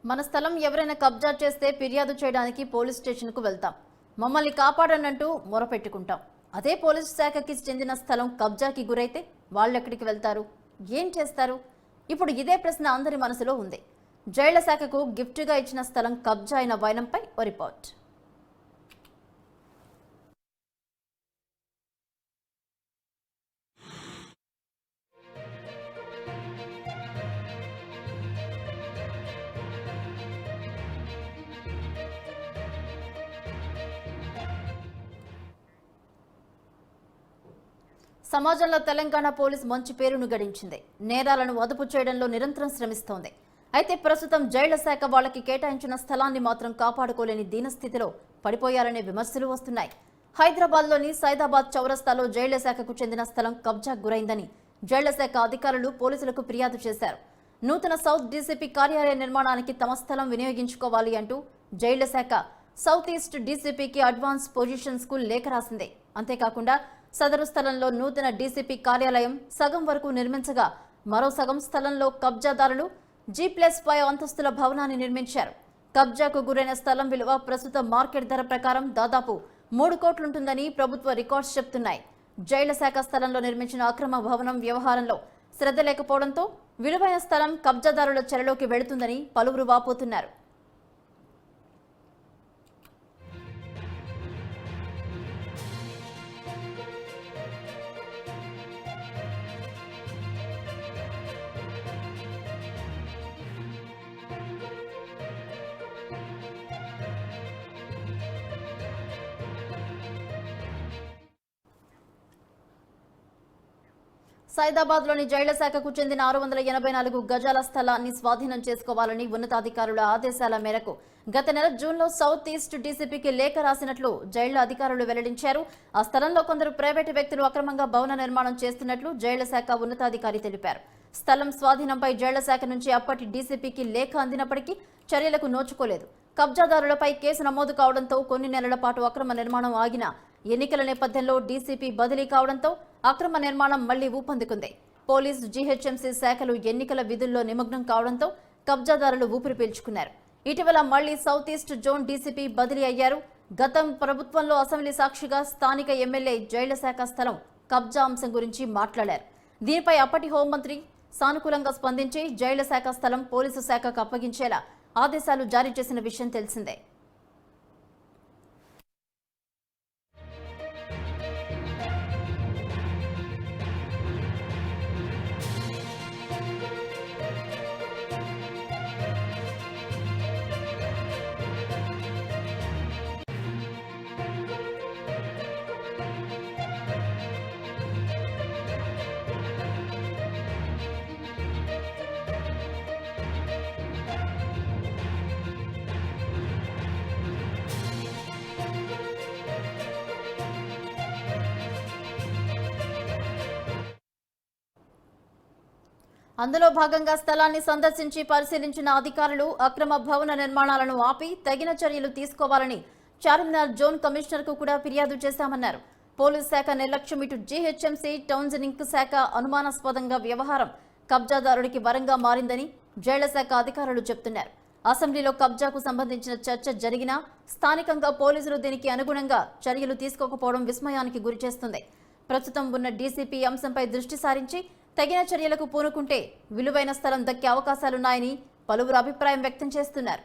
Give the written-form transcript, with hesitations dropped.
మన స్థలం ఎవరైనా కబ్జా చేస్తే ఫిర్యాదు చేయడానికి పోలీస్ స్టేషన్కు వెళ్తాం. మమ్మల్ని కాపాడనంటూ మొరపెట్టుకుంటాం. అదే పోలీస్ శాఖకి చెందిన స్థలం కబ్జాకి గురైతే వాళ్ళెక్కడికి వెళ్తారు, ఏం చేస్తారు? ఇప్పుడు ఇదే ప్రశ్న అందరి మనసులో ఉంది. జైళ్ల శాఖకు గిఫ్ట్గా ఇచ్చిన స్థలం కబ్జా అయిన వైనంపై ఓ రిపోర్ట్. సమాజంలో తెలంగాణ పోలీస్ మంచి పేరును గడించింది. నేరాలను అదుపు చేయడంలో నిరంతరం శ్రమిస్తోంది. అయితే ప్రస్తుతం జైళ్ల శాఖ వాళ్ళకి కేటాయించిన స్థలాన్ని మాత్రం కాపాడుకోలేని దీనస్థితిలో పడిపోయారనే విమర్శలు వస్తున్నాయి. హైదరాబాద్లోని సైదాబాద్ చౌరస్తాలో జైళ్ల శాఖకు చెందిన స్థలం కబ్జాకు గురైందని జైళ్ల శాఖ అధికారులు పోలీసులకు ఫిర్యాదు చేశారు. నూతన సౌత్ డీసీపీ కార్యాలయ నిర్మాణానికి తమ స్థలం వినియోగించుకోవాలి అంటూ జైళ్ల శాఖ సౌత్ ఈస్ట్ డీసీపీకి అడ్వాన్స్ పొజిషన్స్ కు లేఖ రాసింది. అంతేకాకుండా సదరు స్థలంలో నూతన డీసీపీ కార్యాలయం సగం వరకు నిర్మించగా మరో సగం స్థలంలో కబ్జాదారులు G+5 అంతస్తుల భవనాన్ని నిర్మించారు. కబ్జాకు గురైన స్థలం విలువ ప్రస్తుత మార్కెట్ ధర ప్రకారం దాదాపు 3 కోట్లుంటుందని ప్రభుత్వ రికార్డ్స్ చెప్తున్నాయి. జైళ్ల శాఖ స్థలంలో నిర్మించిన అక్రమ భవనం వ్యవహారంలో శ్రద్ధ లేకపోవడంతో విలువైన స్థలం కబ్జాదారుల చెరలోకి వెళుతుందని పలువురు వాపోతున్నారు. సైదాబాద్లోని జైళ్ల శాఖకు చెందిన 684 గజాల స్థలాన్ని స్వాధీనం చేసుకోవాలని ఉన్నతాధికారుల ఆదేశాల మేరకు గత నెల జూన్లో సౌత్ ఈస్ట్ డీసీపీకి లేఖ రాసినట్లు జైళ్ల అధికారులు వెల్లడించారు. ఆ స్థలంలో కొందరు ప్రైవేటు వ్యక్తులు అక్రమంగా భవన నిర్మాణం చేస్తున్నట్లు జైళ్ల శాఖ ఉన్నతాధికారి తెలిపారు. స్థలం స్వాధీనంపై జైళ్ల శాఖ నుంచి అప్పటి డీసీపీకి లేఖ అందినప్పటికీ చర్యలకు నోచుకోలేదు. కబ్జాదారులపై కేసు నమోదు కావడంతో కొన్ని నెలల పాటు అక్రమ నిర్మాణం ఆగిన ఎన్నికల నేపథ్యంలో డీసీపీ బదిలీ కావడంతో అక్రమ నిర్మాణం మళ్లీ ఊపందుకుంది. పోలీసు జీహెచ్ఎంసీ శాఖలు ఎన్నికల విధుల్లో నిమగ్నం కావడంతో కబ్జాదారులు ఊపిరి పీల్చుకున్నారు. ఇటీవల మళ్లీ సౌత్ ఈస్ట్ జోన్ డీసీపీ బదిలీ అయ్యారు. గతం ప్రభుత్వంలో అసెంబ్లీ సాక్షిగా స్థానిక ఎమ్మెల్యే జైళ్ల శాఖ స్థలం కబ్జా అంశం గురించి మాట్లాడారు. దీనిపై అప్పటి హోంమంత్రి సానుకూలంగా స్పందించి జైళ్ల శాఖ స్థలం పోలీసు శాఖకు అప్పగించేలా ఆదేశాలు జారీ చేసిన విషయం తెలిసిందే. అందులో భాగంగా స్థలాన్ని సందర్శించి పరిశీలించిన అధికారులు అక్రమ భవన నిర్మాణాలను ఆపి తగిన చర్యలు తీసుకోవాలని చార్మినార్ జోన్ కమిషనర్కు కూడా ఫిర్యాదు చేశామన్నారు. పోలీస్ శాఖ నిర్లక్ష్యం, ఇటు జీహెచ్ఎంసీ టౌన్జింగ్ శాఖ అనుమానాస్పదంగా వ్యవహారం కబ్జాదారుడికి వరంగా మారిందని జైళ్ల శాఖ అధికారులు చెబుతున్నారు. అసెంబ్లీలో కబ్జాకు సంబంధించిన చర్చ జరిగినా స్థానికంగా పోలీసులు దీనికి అనుగుణంగా చర్యలు తీసుకోకపోవడం విస్మయానికి గురిచేస్తుంది. ప్రస్తుతం ఉన్న డీసీపీ అంశంపై దృష్టి సారించి తగిన చర్యలకు పూనుకుంటే విలువైన స్థలం దక్కే అవకాశాలున్నాయని పలువురు అభిప్రాయం వ్యక్తం చేస్తున్నారు.